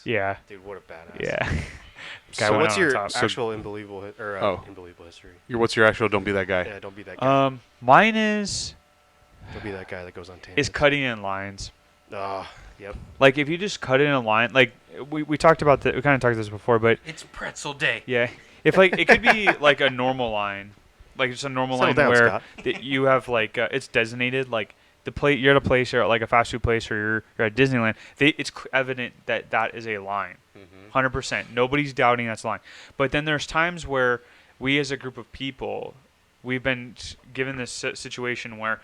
sucks. Yeah. Dude, what a badass. Yeah. So what's your actual unbelievable unbelievable history? What's your actual don't be that guy? Yeah, don't be that guy. Mine is Don't be that guy that goes on tangents. cutting in lines. Yep. Like if you just cut in a line, like we talked about we kind of talked this before, but It's pretzel day. yeah, if like it could be like a normal line, like just a normal Settle line down, where Scott. you have like it's designated like you're at a place or like a fast food place or you're at Disneyland. It's evident that is a line, 100%. Nobody's doubting that's a line. But then there's times where we as a group of people, we've been given this situation where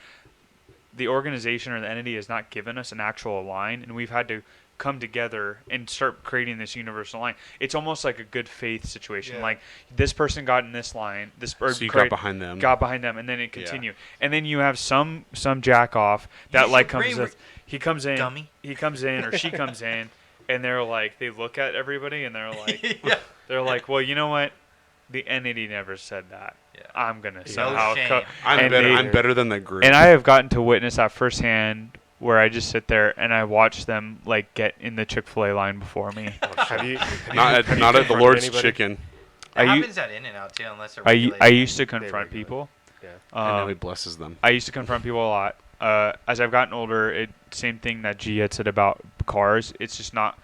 the organization or the entity has not given us an actual line, and we've had to come together and start creating this universal line. It's almost like a good faith situation. Yeah. Like this person got in this line, So you got behind them. got behind them, and then it continued. And then you have some jack off that like he comes in, dummy. he comes in or she comes in, and they're like they look at everybody and they're like they're like, well, you know what? The entity never said that. Yeah. I'm gonna No somehow. shame. I'm better than the group. And I have gotten to witness that firsthand, where I just sit there and I watch them like get in the Chick-fil-A line before me. Have you not at the confronted Lord's anybody? Chicken. It happens at In-N-Out too, unless they're I regulated. used to confront regulate. people. Yeah. And now he blesses them. I used to confront people a lot. As I've gotten older, same thing that G had said about cars. It's just not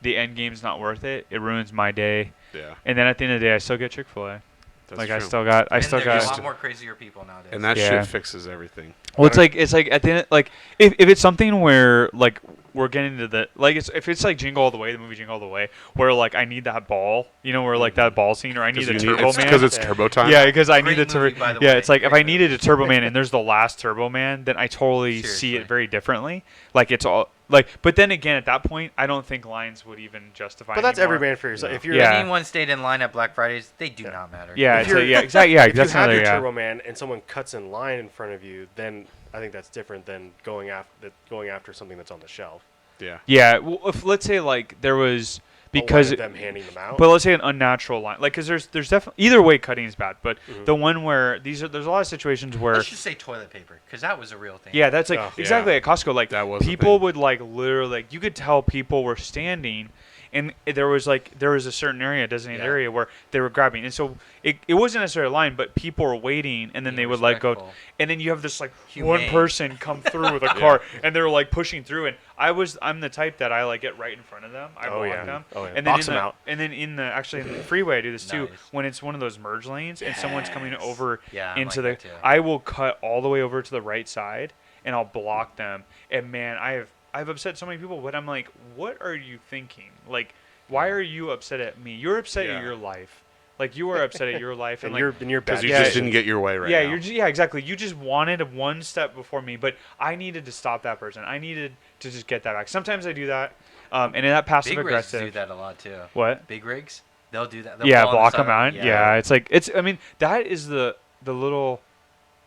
the end game's not worth it. It ruins my day. Yeah. And then at the end of the day, I still get Chick-fil-A. That's Like true. I still got. There's a lot more crazier people nowadays. And that Yeah. shit fixes everything. Well, it's like at the end, like if it's something where like we're getting to the like if it's like Jingle All the Way, the movie Jingle All the Way, where like I need that ball, where like that ball scene, or I need a Turbo Man. Because it's Turbo time. Yeah, because I need Great the movie, Turbo. by the Yeah, way. it's like if Great I needed a Turbo Man and there's the last Turbo Man, then I totally see Seriously. it very differently. Like it's all like, but then again, at that point, I don't think lines would even justify. But that's every anymore. man for yourself. If you're Yeah. Anyone stayed in line at Black Fridays, they do not matter. Yeah, If it's you're- yeah, exactly. Yeah, if you that's have another your yeah. Turbo Man and someone cuts in line in front of you, then I think that's different than going after something that's on the shelf. Yeah. Yeah, well, if let's say like there was because Line of them handing them out. But let's say an unnatural line, like because there's definitely either way cutting is bad. But Mhm. the one where there's a lot of situations where Let's just say toilet paper, because that was a real thing. yeah, that's like Oh, exactly yeah. at Costco. Like That was a people thing. would like literally like you could tell people were standing, and there was a certain area, a designated Yeah. area where they were grabbing, and so it wasn't necessarily a line, but people were waiting, and then they Being would like go, respectful. and then you have this like one Humane. person come through with a car, and they're like pushing through, and I'm the type that I like get right in front of them, I Oh, block yeah. them, Oh, yeah. and then Box them out. and then in the freeway I do this too Nice. when it's one of those merge lanes and someone's coming over Yeah, I'm into like the that too. I will cut all the way over to the right side and I'll block them. And man, I've upset so many people, but I'm like, what are you thinking? Like, why are you upset at me? You're upset Yeah. at your life. Like you are upset at your life, and like, you're bad. Because you Yeah. just didn't get your way right yeah, now. yeah, exactly. You just wanted one step before me, but I needed to stop that person. I needed to just get that back. Sometimes I do that, and in that passive Big rigs aggressive. do that a lot too. What? Big rigs, they'll do that. They'll Yeah, pull on the block side them of- out. Yeah, it's like I mean, that is the little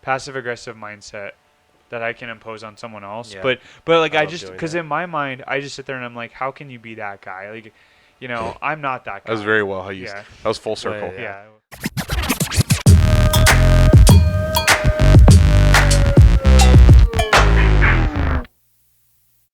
passive aggressive mindset that I can impose on someone else. Yeah. But like I I love just doing because that. in my mind I just sit there and I'm like, how can you be that guy? Like, I'm not that guy. That was very well how you. Yeah. That was full circle. Yeah. Yeah.